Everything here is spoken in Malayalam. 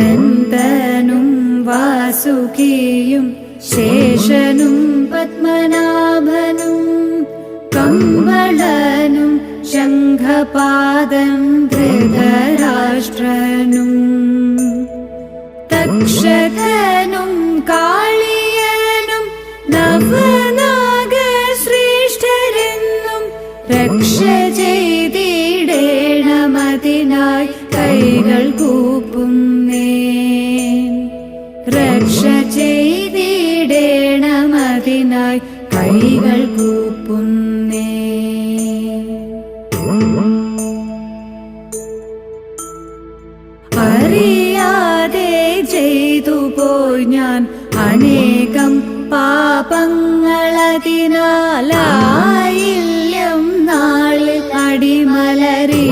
അനന്തനും വാസുകിയും ശേഷനും പത്മനാഭനും കമ്പളനും ശംഖപാദം ധൃതരാഷ്ട്രനും തക്ഷകനും കാളിയനും നവനാഗശ്രേഷ്ഠരെന്നും രക്ഷ ചെയ്തിടേണമതിനായി കൈകൾ കൂപ്പുന്നേ. രക്ഷ ചെയ്തിടേണമതിനായി കൈകൾ കൂപ്പുന്നേ. അറിയാതെ ചെയ്തു പോയി ഞാൻ അനേകം പാപങ്ങളതിനാലായില്യം നാളിൽ അടിമലരി